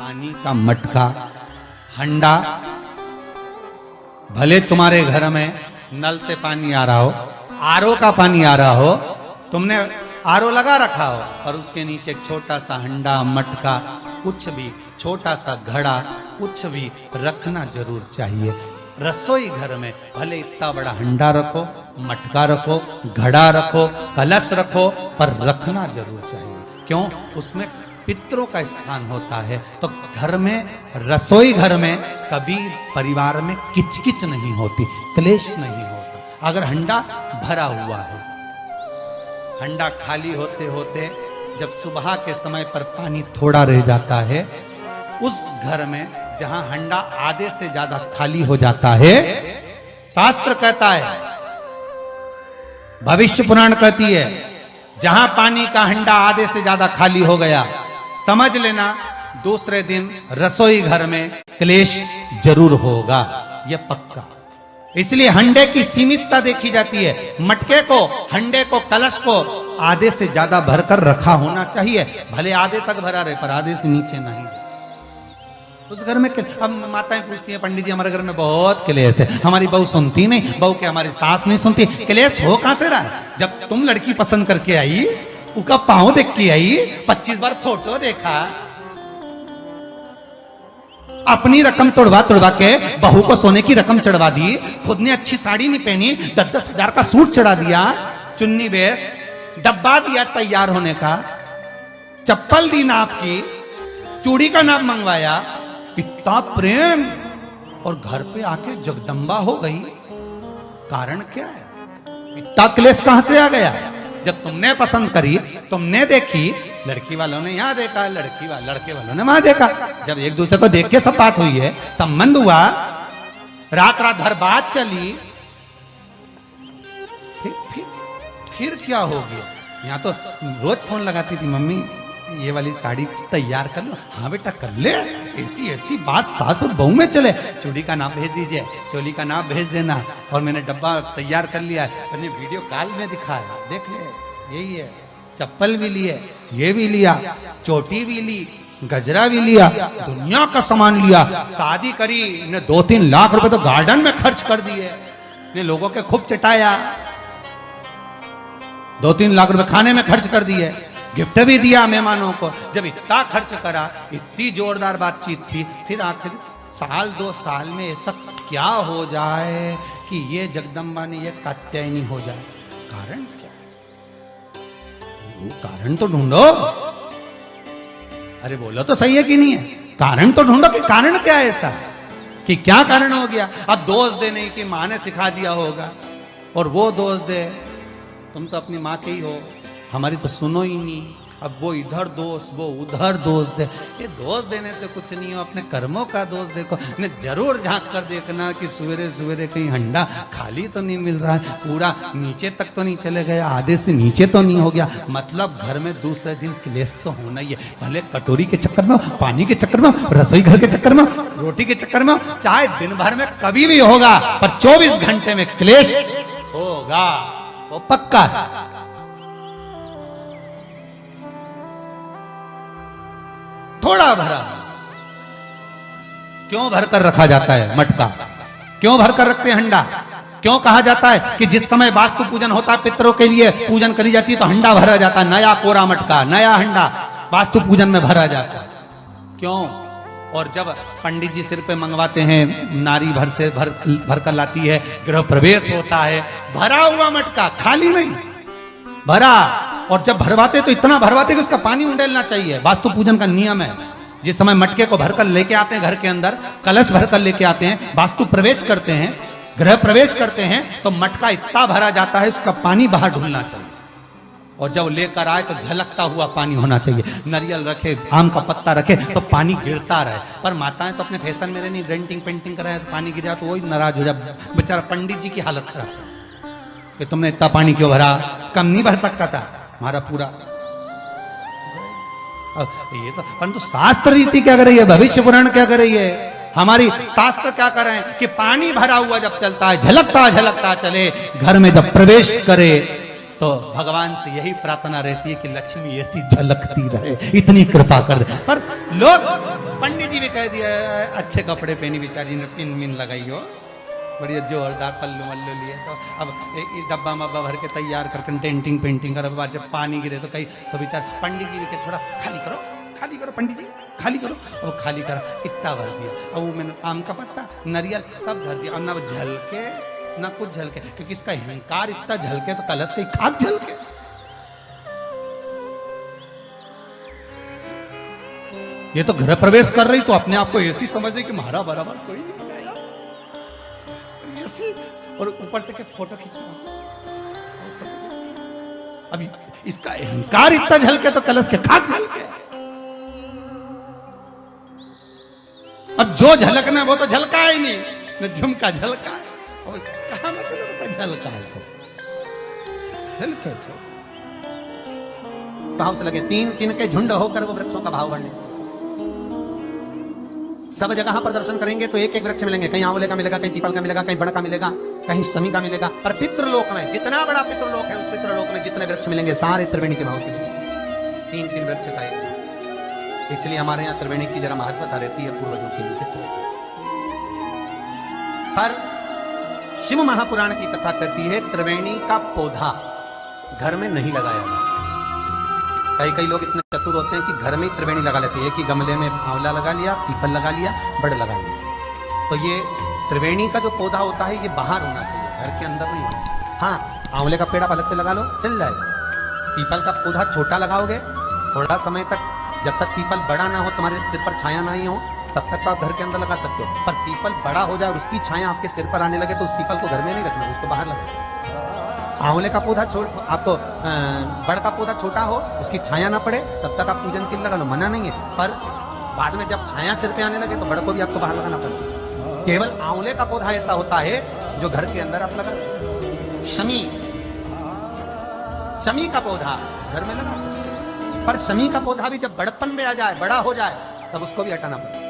पानी का मटका, हंडा, भले तुम्हारे घर में नल से पानी आ रहा हो, आरओ का पानी आ रहा हो, तुमने आरओ लगा रखा हो और उसके नीचे एक छोटा सा हंडा, मटका, कुछ भी, छोटा सा घड़ा, कुछ भी रखना जरूर चाहिए। रसोई घर में भले इतना बड़ा हंडा रखो, मटका रखो, घड़ा रखो, कलश रखो, पर रखना जरूर चाहिए। क्यों? उसमें पितरों का स्थान होता है। तो घर में, रसोई घर में कभी परिवार में किचकिच नहीं होती, क्लेश नहीं होता। अगर हंडा भरा हुआ है, हंडा खाली होते होते जब सुबह के समय पर पानी थोड़ा रह जाता है, उस घर में जहां हंडा आधे से ज्यादा खाली हो जाता है, शास्त्र कहता है, भविष्य पुराण कहती है, जहां पानी का हंडा आधे से ज्यादा खाली हो गया, समझ लेना दूसरे दिन रसोई घर में क्लेश जरूर होगा, यह पक्का। इसलिए हंडे की सीमितता देखी जाती है। मटके को, हंडे को, कलश को आधे से ज्यादा भरकर रखा होना चाहिए। भले आधे तक भरा रहे पर आधे से नीचे नहीं। उस घर में अब माताएं पूछती हैं, पंडित जी हमारे घर में बहुत क्लेश है, हमारी बहू सुनती नहीं, बहू के हमारी सास नहीं सुनती। क्लेश हो कहां से रहा है? जब तुम लड़की पसंद करके आई, उसका पांव देख के आई, 25 बार फोटो देखा, अपनी रकम तोड़वा तोड़वा के बहू को सोने की रकम चढ़वा दी, खुद ने अच्छी साड़ी नहीं पहनी, 10-10 हजार का सूट चढ़ा दिया, चुन्नी बेस, डब्बा दिया तैयार होने का, चप्पल दी नाप की, चूड़ी का नाप मंगवाया, इतना प्रेम, और घर पे आके जगदम्बा हो गई। कारण क्या है? इतना क्लेश कहां से आ गया? जब तुमने पसंद करी, तुमने देखी, लड़की वालों ने यहां देखा, लड़के वालों ने वहां देखा, जब एक दूसरे को देख के सब बात हुई है, संबंध हुआ, रात रात भर बात चली, फिर क्या हो गया? यहाँ तो रोज फोन लगाती थी, मम्मी ये वाली साड़ी तैयार कर लो। हाँ बेटा कर ले, ऐसी बात सास और बहू में चले। चूड़ी का नाप भेज दीजिए, चोली का नाप भेज देना, और मैंने डब्बा तैयार कर लिया है, मैंने वीडियो कॉल में दिखाया, देख ले यही है। चप्पल भी लिए, ये भी लिया, चोटी भी ली, गजरा भी लिया, दुनिया का सामान लिया, शादी करी ने 2-3 लाख रुपए तो गार्डन में खर्च कर दिए, ने लोगों के खूब चटाया, 2-3 लाख रुपए खाने में खर्च कर दिए, गिफ्ट भी दिया मेहमानों को। जब इतना खर्च करा, इतनी जोरदार बातचीत थी, फिर आखिर 1-2 साल में ऐसा क्या हो जाए कि ये जगदम्बा ने ये कात्यायनी हो जाए? कारण क्या? वो कारण तो ढूंढो। अरे बोलो तो सही है कि नहीं है? कारण तो ढूंढो कि कारण क्या है ऐसा, कि क्या कारण हो गया? अब दोष देने की माँ ने सिखा दिया होगा, और वो दोष दे, तुम तो अपनी माँ के ही हो, हमारी तो सुनो ही नहीं। अब वो इधर दोष, वो उधर दोष दे, ये दोष देने से कुछ नहीं हो, अपने कर्मों का दोष देखो। ने जरूर झांक कर देखना कि सवेरे सवेरे कहीं हंडा खाली तो नहीं मिल रहा है, पूरा नीचे तक तो नहीं चले गया, आधे से नीचे तो नहीं हो गया। मतलब घर में दूसरे दिन क्लेश तो होना ही है, भले कटोरी के चक्कर में, पानी के चक्कर में, रसोई घर के चक्कर में, रोटी के चक्कर में, चाहे दिन भर में कभी भी होगा, पर 24 घंटे में क्लेश होगा, वो पक्का है। थोड़ा भरा, क्यों भरकर रखा जाता है मटका? क्यों भरकर रखते हैं हंडा? क्यों कहा जाता है कि जिस समय वास्तु पूजन होता है, पितरों के लिए पूजन करी जाती है, तो हंडा भरा जाता है, नया कोरा मटका, नया हंडा वास्तु पूजन में भरा जाता है। क्यों? और जब पंडित जी सिर पे मंगवाते हैं, नारी भर कर लाती है, गृह प्रवेश होता है, भरा हुआ मटका, खाली नहीं, भरा। और जब भरवाते तो इतना भरवाते कि उसका पानी उंडेलना चाहिए, वास्तु पूजन का नियम है। जिस समय मटके को भरकर लेके आते हैं घर के अंदर, कलश भरकर लेके आते हैं, वास्तु प्रवेश करते हैं, गृह प्रवेश करते हैं, तो मटका इतना भरा जाता है, उसका पानी बाहर ढुलना चाहिए। और जब लेकर आए तो झलकता हुआ पानी होना चाहिए। नारियल रखे, आम का पत्ता रखे तो पानी गिरता रहे। पर माताएं तो अपने फैशन में नहीं, डेंटिंग पेंटिंग कराए तो पानी गिर जाए तो वही नाराज हो जाए। बेचारा पंडित जी की हालत खराब कि तुमने इतना पानी क्यों भरा, कम नहीं भर सकता था हमारा पूरा। ये तो परंतु शास्त्र रीति क्या कर रही है, भविष्य पुराण क्या कर रही है, हमारी शास्त्र क्या कर रहे हैं कि पानी भरा हुआ जब चलता है, झलकता झलकता चले, घर में जब प्रवेश करे तो भगवान से यही प्रार्थना रहती है कि लक्ष्मी ऐसी झलकती रहे, इतनी कृपा कर दे। पर लोग, पंडित जी भी कह दिया अच्छे कपड़े पहनी बेचारी ने, पिन मिन लगाई हो, बढ़िया जोरदार पल्लू मल्लू लिए, तो अब एक डब्बा मब्बा भर के तैयार कर डेंटिंग पेंटिंग कर, बाद जब पानी गिरे तो कहीं तो बेचार पंडित जी भी के थोड़ा खाली करो पंडित जी खाली करो, और खाली करा, इतना भर दिया। और वो मैंने आम का पत्ता नारियल सब धर दिया, और ना वो झलके ना कुछ झलके, क्योंकि इसका अहंकार इतना झलके तो कलश के खाक झलके। ये तो घर प्रवेश कर रही तो अपने आप को ऐसी समझ रही कि महारा बराबर कोई नहीं आएगा, ऐसी, और ऊपर तक फोटो खींचना। अभी इसका अहंकार इतना झलके तो कलश के खाक झलके। अब जो झलकना वो तो झलका ही नहीं, न झुमका झलका, और कहा मतलब झलका है, सो झलके सो भाव से लगे। तीन के झुंड होकर वो वृक्षों का भाव बढ़ने, सब जगह पर दर्शन करेंगे तो एक एक वृक्ष मिलेंगे, कहीं आंवले का मिलेगा, कहीं पीपल का मिलेगा, कहीं बड़ का मिलेगा, कहीं शमी का मिलेगा। पर पितृलोक में, जितना बड़ा पितृलोक है, उस पितृलोक में जितने वृक्ष मिलेंगे सारे त्रिवेणी के भाव से मिलेंगे। तीन वृक्ष का एक, इसलिए हमारे यहाँ त्रिवेणी की जरा महत्वता रहती है पूर्वजों के लिए। पर शिव महापुराण की कथा कहती है त्रिवेणी का पौधा घर में नहीं लगाया जाता। कई लोग इतने चतुर होते हैं कि घर में ही त्रिवेणी लगा लेते हैं, कि गमले में आंवला लगा लिया, पीपल लगा लिया, बड़ लगा लिया। तो ये त्रिवेणी का जो पौधा होता है ये बाहर होना चाहिए, घर के अंदर नहीं होना। हाँ, आंवले का पेड़ आप अलग से लगा लो, चल जाएगा। पीपल का पौधा छोटा लगाओगे, थोड़ा समय तक, जब तक पीपल बड़ा ना हो, तुम्हारे सिर पर छाया नहीं हो, तब तक तो आप घर के अंदर लगा सकते हो। पर पीपल बड़ा हो जाए, उसकी छाया आपके सिर पर आने लगे तो उस पीपल को घर में नहीं रखना, उसको बाहर लगाना। आंवले का पौधा आपको बड़ का पौधा छोटा हो, उसकी छाया ना पड़े, तब तक आप पूजन के लिए लगा लो, मना नहीं है। पर बाद में जब छाया सिर पे आने लगे तो बड़ को भी आपको बाहर लगाना पड़ता है। केवल आंवले का पौधा ऐसा होता है जो घर के अंदर आप लगा सकते हो। शमी का पौधा घर में लगा सकते हो, पर शमी का पौधा भी जब बड़पन में आ जाए, बड़ा हो जाए, तब उसको भी हटाना पड़ता है।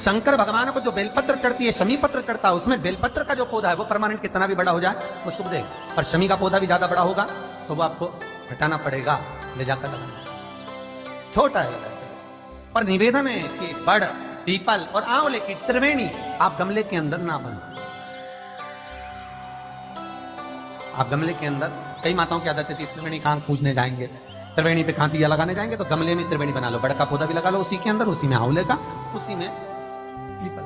शंकर भगवान को जो बेलपत्र चढ़ती है, शमी पत्र चढ़ता है, उसमें बेलपत्र का जो पौधा है वो परमानेंट कितना भी बड़ा हो जाए वो शुभ देगा। पर शमी का पौधा भी ज्यादा बड़ा होगा तो वो आपको हटाना पड़ेगा, ले जाकर लगाना। छोटा है पर निवेदन है कि बड़, पीपल और आंवले की त्रिवेणी आप गमले के अंदर ना बनाओ। आप गमले के अंदर, कई माताओं की आदत है त्रिवेणी कहां पूजने जाएंगे, त्रिवेणी पे कहां दिया लगाने जाएंगे, तो गमले में त्रिवेणी बना लो, बड़ का पौधा भी लगा लो उसी के अंदर, उसी में आंवले का, उसी में पीपल।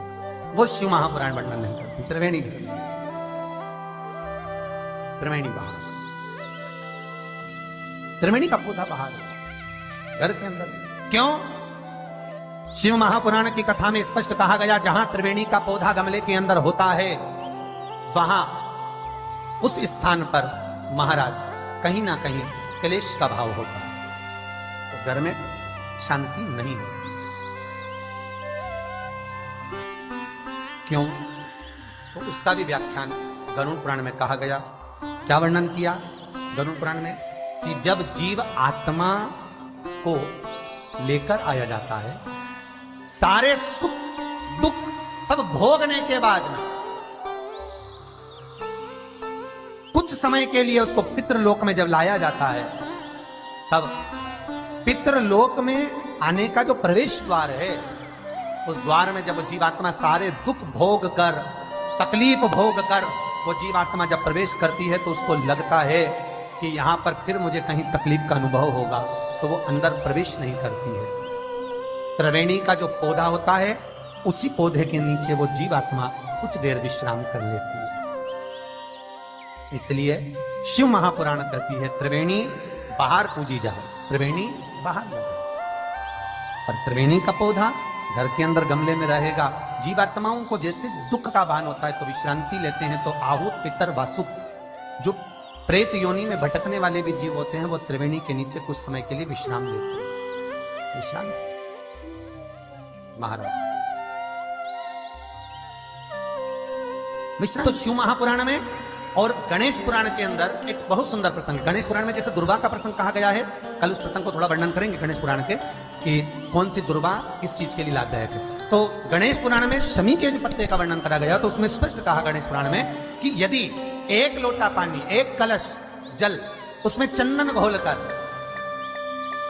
वो शिव महापुराण वर्णन नहीं करती। त्रिवेणी बाहर, त्रिवेणी का पौधा बाहर घर के अंदर क्यों? शिव महापुराण की कथा में स्पष्ट कहा गया, जहां त्रिवेणी का पौधा गमले के अंदर होता है, वहां उस स्थान पर महाराज कहीं ना कहीं क्लेश का भाव होता है, तो घर में शांति नहीं होती। क्यों? तो उसका भी व्याख्यान गरुड़ पुराण में कहा गया। क्या वर्णन किया गरुड़ पुराण में? कि जब जीव आत्मा को लेकर आया जाता है, सारे सुख दुख सब भोगने के बाद में कुछ समय के लिए उसको पितृलोक में जब लाया जाता है, तब पितृलोक में आने का जो प्रवेश द्वार है, उस द्वार में जब जीवात्मा सारे दुख भोग कर, तकलीफ भोग कर वो जीवात्मा जब प्रवेश करती है, तो उसको लगता है कि यहां पर फिर मुझे कहीं तकलीफ का अनुभव होगा, तो वो अंदर प्रवेश नहीं करती है। त्रिवेणी का जो पौधा होता है, उसी पौधे के नीचे वो जीवात्मा कुछ देर विश्राम कर लेती है। इसलिए शिव महापुराण कहती है त्रिवेणी बाहर पूजी जाए, त्रिवेणी बाहर लगे। पर त्रिवेणी का पौधा घर के अंदर गमले में रहेगा। जीवात्माओं को जैसे दुख का भान होता है तो विश्रांति लेते हैं, तो आहूत, पितर, वासुक, जो प्रेत योनि में भटकने वाले भी जीव होते हैं, वो त्रिवेणी के नीचे कुछ समय के लिए विश्राम लेते हैं। विश्राम महाराज विश्राम। तो शिव महापुराण में और गणेश पुराण के अंदर एक बहुत सुंदर प्रसंग, गणेश पुराण में जैसे दुर्गा का प्रसंग कहा गया है, कल उस प्रसंग को थोड़ा वर्णन करेंगे गणेश पुराण के, कि कौन सी दुर्गा किस चीज के लिए लाभदायक है। तो गणेश पुराण में शमी के पत्ते का वर्णन करा गया, तो उसमें स्पष्ट कहा गणेश पुराण में कि यदि एक लोटा पानी, एक कलश जल, उसमें चंदन घोलकर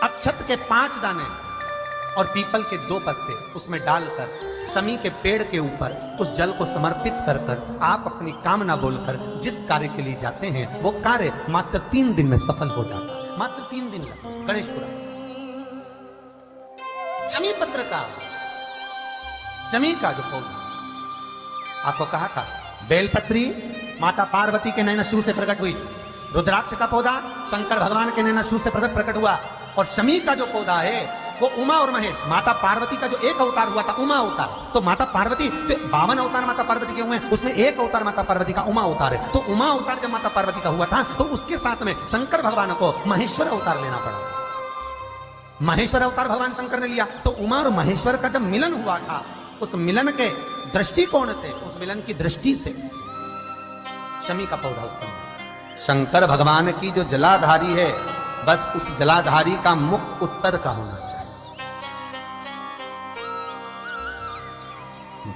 अक्षत के 5 दाने और पीपल के 2 पत्ते उसमें डालकर शमी के पेड़ के ऊपर उस जल को समर्पित कर कर आप अपनी कामना बोलकर जिस कार्य के लिए जाते हैं वो कार्य मात्र 3 दिन में सफल हो जाता है। मात्र 3 दिन लगा गणेशपुरा। शमी पत्र का, शमी का जो पौधा आपको कहा था, बेलपत्री माता पार्वती के नैनशू से प्रकट हुई, रुद्राक्ष का पौधा शंकर भगवान के नैनशू से प्रकट हुआ, और शमी का जो पौधा है वो उमा और महेश, माता पार्वती का जो एक अवतार हुआ था उमा अवतार, तो माता पार्वती तो 52 अवतार माता पार्वती के हुए, उसमें एक अवतार माता पार्वती का उमा अवतार है। तो उमा अवतार जब माता पार्वती का हुआ था तो उसके साथ में शंकर भगवान को महेश्वर अवतार लेना पड़ा। महेश्वर अवतार भगवान शंकर ने लिया, तो उमा और महेश्वर का जब मिलन हुआ था, उस मिलन के दृष्टिकोण से, उस मिलन की दृष्टि से शमी का पौधा उत्पन्न हुआ। शंकर भगवान की जो जलाधारी है, बस उस जलाधारी का मुख उत्तर का होना चाहिए।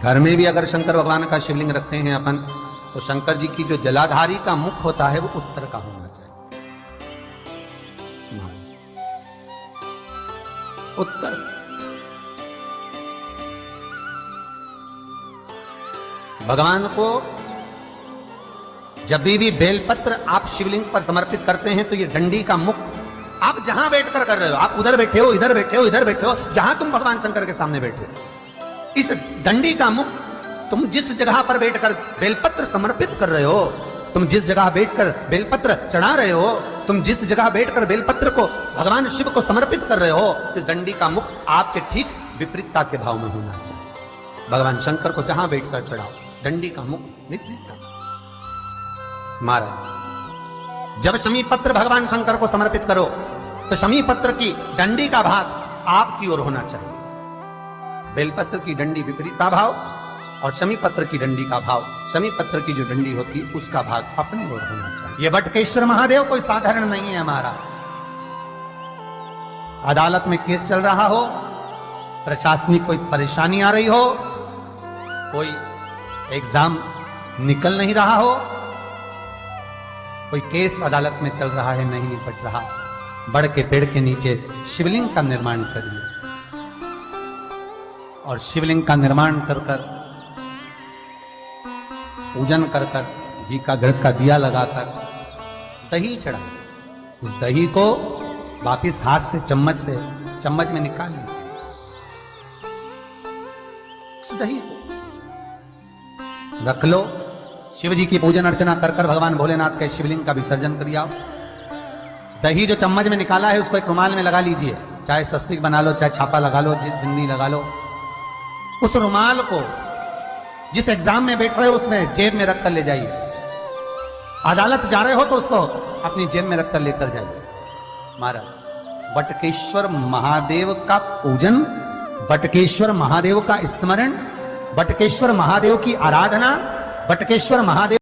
घर में भी अगर शंकर भगवान का शिवलिंग रखते हैं अपन, तो शंकर जी की जो जलाधारी का मुख होता है वो उत्तर का होना चाहिए। उत्तर। भगवान को जब भी बेलपत्र आप शिवलिंग पर समर्पित करते हैं तो ये डंडी का मुख आप जहां बैठकर कर रहे हो, आप उधर बैठे हो, इधर बैठे हो, इधर बैठे हो, जहां तुम भगवान शंकर के सामने बैठे हो, इस डंडी का मुख तुम जिस जगह पर बैठकर बेलपत्र समर्पित कर रहे हो, तुम जिस जगह बैठकर बेलपत्र चढ़ा रहे हो, तुम जिस जगह बैठकर बेलपत्र को भगवान शिव को समर्पित कर रहे हो, इस डंडी का मुख आपके ठीक विपरीतता के भाव में होना चाहिए। भगवान शंकर को जहां बैठकर चढ़ाओ, डंडी का मुख विपरीत। महाराज, जब शमी पत्र भगवान शंकर को समर्पित करो तो शमी पत्र की डंडी का भाग आपकी ओर होना चाहिए, बेलपत्र की डंडी विपरीता भाव, और शमी पत्र की डंडी का भाव, शमी पत्र की जो डंडी होती है उसका भाग अपनी ओर होना चाहिए। ये बटकेश्वर महादेव कोई साधारण नहीं है हमारा। अदालत में केस चल रहा हो, प्रशासनिक कोई परेशानी आ रही हो, कोई एग्जाम निकल नहीं रहा हो, कोई केस अदालत में चल रहा है, नहीं निपट रहा, बड़ के पेड़ के नीचे शिवलिंग का निर्माण करिए, और शिवलिंग का निर्माण कर कर, पूजन कर कर, घी का घृत का दिया लगाकर दही चढ़ा, उस दही को वापिस हाथ से चम्मच में निकाल लीजिए। उस दही को रख लो, शिव जी की पूजन अर्चना कर कर भगवान भोलेनाथ के शिवलिंग का विसर्जन कर आओ। दही जो चम्मच में निकाला है उसको एक रुमाल में लगा लीजिए, चाहे स्वस्तिक बना लो, चाहे छापा लगा लो, जिंदगी लगा लो। उस रुमाल को जिस एग्जाम में बैठ रहे हो उसमें जेब में रखकर ले जाइए, अदालत जा रहे हो तो उसको अपनी जेब में रखकर लेकर जाइए। महाराज, बटकेश्वर महादेव का पूजन, बटकेश्वर महादेव का स्मरण, बटकेश्वर महादेव की आराधना, बटकेश्वर महादेव